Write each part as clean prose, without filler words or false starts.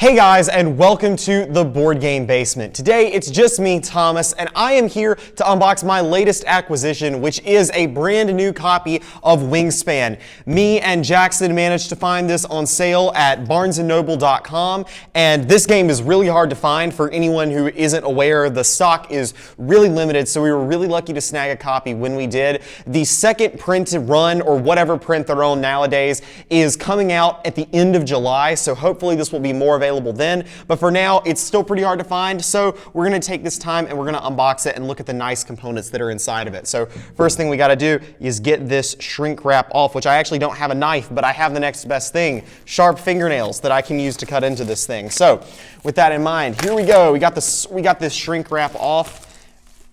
Hey guys, and welcome to the Board Game Basement. Today it's just me, Thomas, and I am here to unbox my latest acquisition, which is a brand new copy of Wingspan. Me and Jackson managed to find this on sale at barnesandnoble.com, and this game is really hard to find. For anyone who isn't aware, the stock is really limited, so we were really lucky to snag a copy when we did. The second print run, or whatever print they're on nowadays, is coming out at the end of July, so hopefully this will be more available then, but for now it's still pretty hard to find, so we're going to take this time and we're going to unbox it and look at the nice components that are inside of it. So first thing we got to do is get this shrink wrap off, which I actually don't have a knife, but I have the next best thing, sharp fingernails that I can use to cut into this thing. So with that in mind, here we go. We got this shrink wrap off.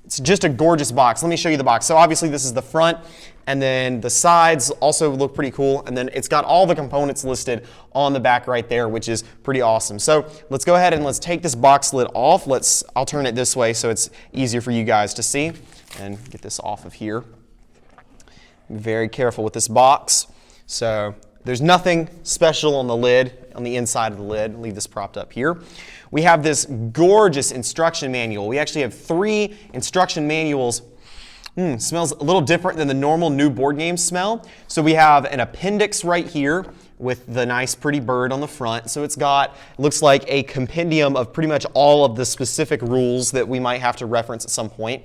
It's just a gorgeous box. Let me show you the box. So obviously this is the front, and then the sides also look pretty cool, and then it's got all the components listed on the back right there, which is pretty awesome. So let's go ahead and let's take this box lid off. I'll turn it this way so it's easier for you guys to see, and get this off of here. Be very careful with this box. So there's nothing special on the lid, on the inside of the lid. Leave this propped up here. We have this gorgeous instruction manual. We actually have 3 instruction manuals. Smells a little different than the normal new board game smell. So we have an appendix right here with the nice pretty bird on the front. So it looks like a compendium of pretty much all of the specific rules that we might have to reference at some point.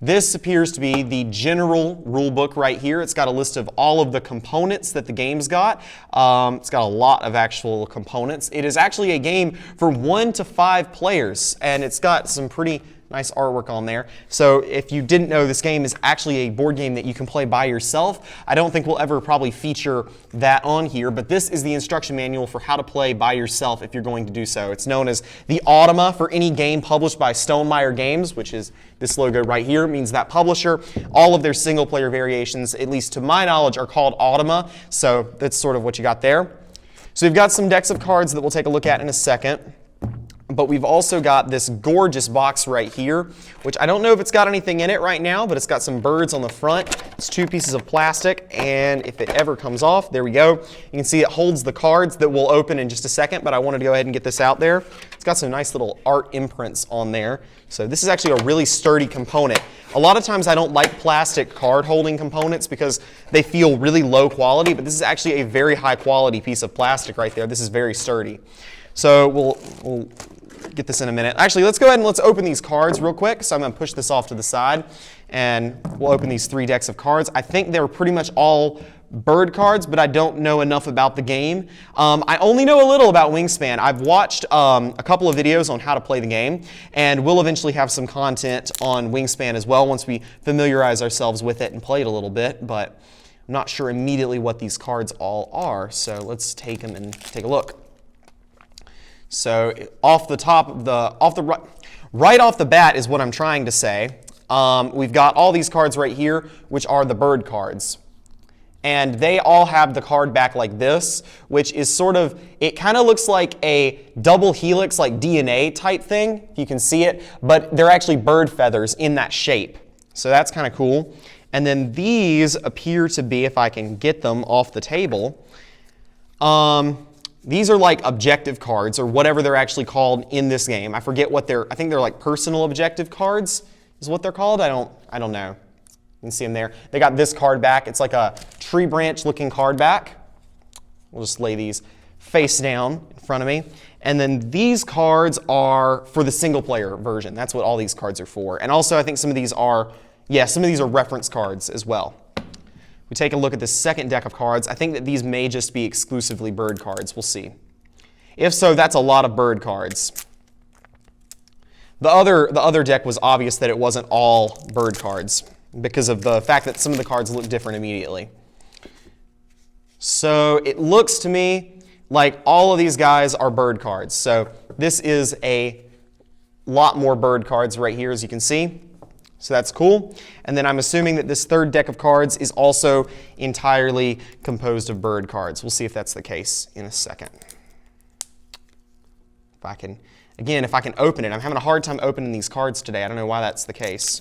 This appears to be the general rule book right here. It's got a list of all of the components that the game's got. It's got a lot of actual components. It is actually a game for 1 to 5 players, and it's got some pretty nice artwork on there. So if you didn't know, this game is actually a board game that you can play by yourself. I don't think we'll ever probably feature that on here, but this is the instruction manual for how to play by yourself if you're going to do so. It's known as the Automa for any game published by Stonemaier Games, which is this logo right here, means that publisher. All of their single player variations, at least to my knowledge, are called Automa. So that's sort of what you got there. So we've got some decks of cards that we'll take a look at in a second. But we've also got this gorgeous box right here, which I don't know if it's got anything in it right now, but it's got some birds on the front. It's 2 pieces of plastic, and if it ever comes off, there we go. You can see it holds the cards that we'll open in just a second, but I wanted to go ahead and get this out there. It's got some nice little art imprints on there. So this is actually a really sturdy component. A lot of times I don't like plastic card holding components because they feel really low quality, but this is actually a very high quality piece of plastic right there. This is very sturdy. So we'll get this in a minute. Actually, let's go ahead and let's open these cards real quick. So I'm going to push this off to the side, and we'll open these 3 decks of cards. I think they're pretty much all bird cards, but I don't know enough about the game. I only know a little about Wingspan. I've watched a couple of videos on how to play the game, and we'll eventually have some content on Wingspan as well once we familiarize ourselves with it and play it a little bit, but I'm not sure immediately what these cards all are. So let's take them and take a look. So right off the bat is what I'm trying to say. We've got all these cards right here, which are the bird cards. And they all have the card back like this, which is sort of, it kind of looks like a double helix, like DNA type thing, if you can see it, but they're actually bird feathers in that shape. So that's kind of cool. And then these appear to be, if I can get them off the table, these are like objective cards, or whatever they're actually called in this game. I forget what I think they're like personal objective cards is what they're called. I don't know. You can see them there. They got this card back. It's like a tree branch looking card back. We'll just lay these face down in front of me. And then these cards are for the single player version. That's what all these cards are for. And also I think some of these are reference cards as well. We take a look at the second deck of cards. I think that these may just be exclusively bird cards. We'll see. If so, that's a lot of bird cards. The other deck was obvious that it wasn't all bird cards because of the fact that some of the cards look different immediately. So it looks to me like all of these guys are bird cards. So this is a lot more bird cards right here, as you can see. So that's cool. And then I'm assuming that this third deck of cards is also entirely composed of bird cards. We'll see if that's the case in a second. If I can open it. I'm having a hard time opening these cards today. I don't know why that's the case.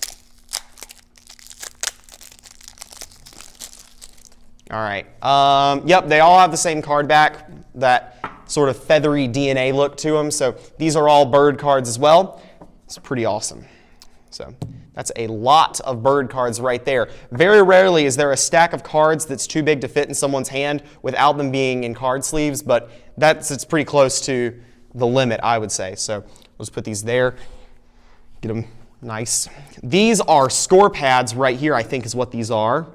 All right. Yep, they all have the same card back. That sort of feathery DNA look to them. So these are all bird cards as well. It's pretty awesome. So that's a lot of bird cards right there. Very rarely is there a stack of cards that's too big to fit in someone's hand without them being in card sleeves, but it's pretty close to the limit, I would say. So let's put these there, get them nice. These are score pads right here, I think is what these are.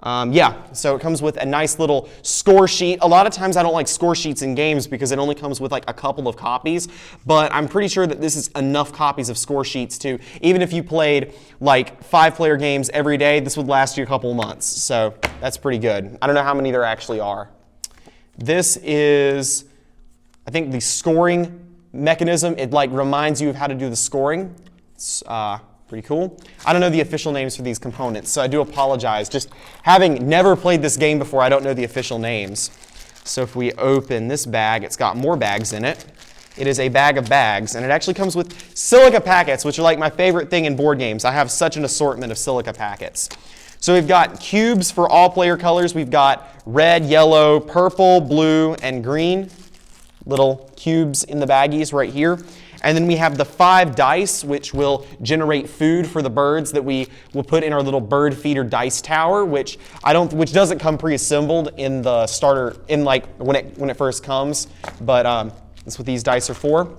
Yeah, so it comes with a nice little score sheet. A lot of times I don't like score sheets in games because it only comes with like a couple of copies, but I'm pretty sure that this is enough copies of score sheets to, even if you played like 5-player games every day, this would last you a couple of months. So that's pretty good. I don't know how many there actually are. This is, I think, the scoring mechanism. It like reminds you of how to do the scoring. It's pretty cool. I don't know the official names for these components, so I do apologize. Just having never played this game before, I don't know the official names. So if we open this bag, it's got more bags in it. It is a bag of bags, and it actually comes with silica packets, which are like my favorite thing in board games. I have such an assortment of silica packets. So we've got cubes for all player colors. We've got red, yellow, purple, blue, and green little cubes in the baggies right here. And then we have the 5 dice, which will generate food for the birds that we will put in our little bird feeder dice tower, which doesn't come pre-assembled in the starter, in like when it first comes, but that's what these dice are for.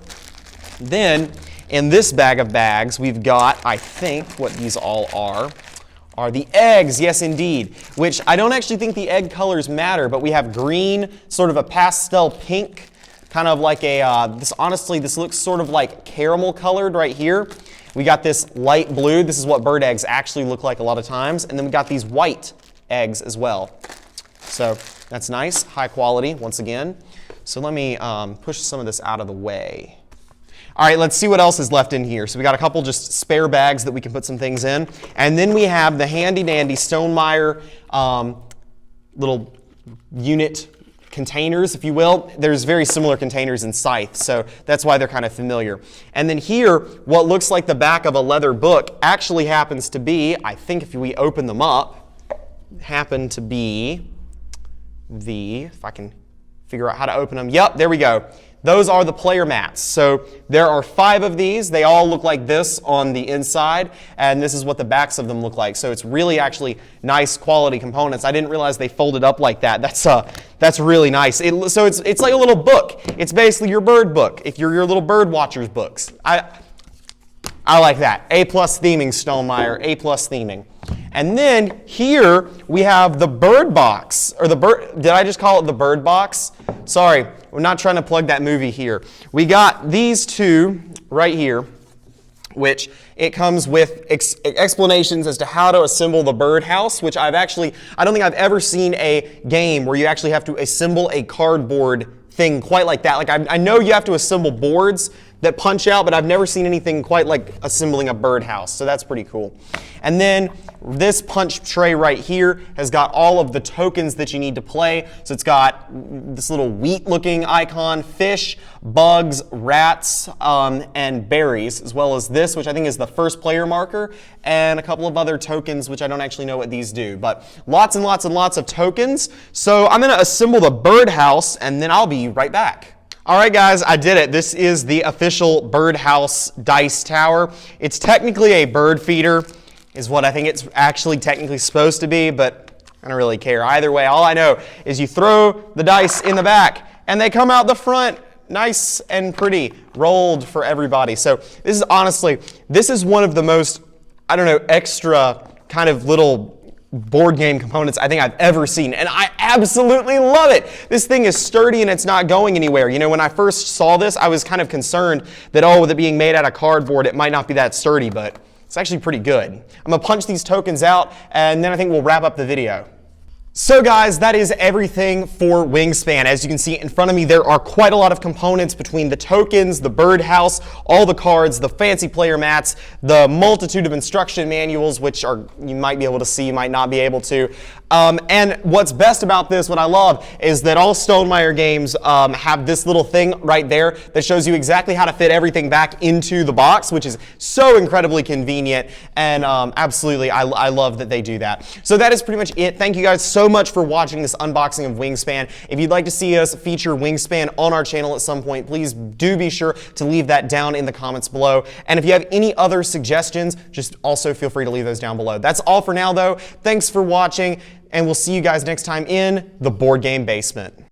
Then in this bag of bags, we've got, I think, what these all are the eggs, yes indeed, which I don't actually think the egg colors matter, but we have green, sort of a pastel pink, kind of like a, this looks sort of like caramel colored right here. We got this light blue. This is what bird eggs actually look like a lot of times. And then we got these white eggs as well. So that's nice, high quality once again. So let me push some of this out of the way. All right, let's see what else is left in here. So we got a couple just spare bags that we can put some things in. And then we have the handy dandy Stonemaier little unit containers, if you will. There's very similar containers in Scythe, so that's why they're kind of familiar. And then here, what looks like the back of a leather book actually happens to be, I think if we open them up, happen to be if I can figure out how to open them. Yep, there we go. Those are the player mats. So there are 5 of these. They all look like this on the inside, and this is what the backs of them look like. So it's really actually nice quality components. I didn't realize they folded up like that. That's really nice. So it's like a little book. It's basically your bird book, if you're your little bird watchers books. I like that. A+ theming, Stonemaier, A+ theming. And then here we have the bird box, or did I just call it the bird box? Sorry, we're not trying to plug that movie here. We got these 2 right here, which it comes with explanations as to how to assemble the birdhouse, which I don't think I've ever seen a game where you actually have to assemble a cardboard thing quite like that. Like I know you have to assemble boards that punch out, but I've never seen anything quite like assembling a birdhouse, so that's pretty cool. And then this punch tray right here has got all of the tokens that you need to play. So it's got this little wheat-looking icon, fish, bugs, rats, and berries, as well as this, which I think is the first player marker, and a couple of other tokens, which I don't actually know what these do. But lots and lots and lots of tokens. So I'm going to assemble the birdhouse, and then I'll be right back. All right, guys, I did it. This is the official birdhouse dice tower. It's technically a bird feeder, is what I think it's actually technically supposed to be, but I don't really care. Either way, all I know is you throw the dice in the back, and they come out the front, nice and pretty, rolled for everybody. So this is one of the most, extra kind of little board game components I think I've ever seen, and I absolutely love it. This thing is sturdy and it's not going anywhere. You know, when I first saw this, I was kind of concerned that, with it being made out of cardboard, it might not be that sturdy, but it's actually pretty good. I'm going to punch these tokens out, and then I think we'll wrap up the video. So guys, that is everything for Wingspan. As you can see in front of me, there are quite a lot of components between the tokens, the birdhouse, all the cards, the fancy player mats, the multitude of instruction manuals, which you might be able to see, you might not be able to. And what's best about this, what I love, is that all Stonemaier games have this little thing right there that shows you exactly how to fit everything back into the box, which is so incredibly convenient, and absolutely, I love that they do that. So that is pretty much it. Thank you guys so so much for watching this unboxing of Wingspan. If you'd like to see us feature Wingspan on our channel at some point, please do be sure to leave that down in the comments below. And if you have any other suggestions, just also feel free to leave those down below. That's all for now, though. Thanks for watching, and we'll see you guys next time in the Board Game Basement.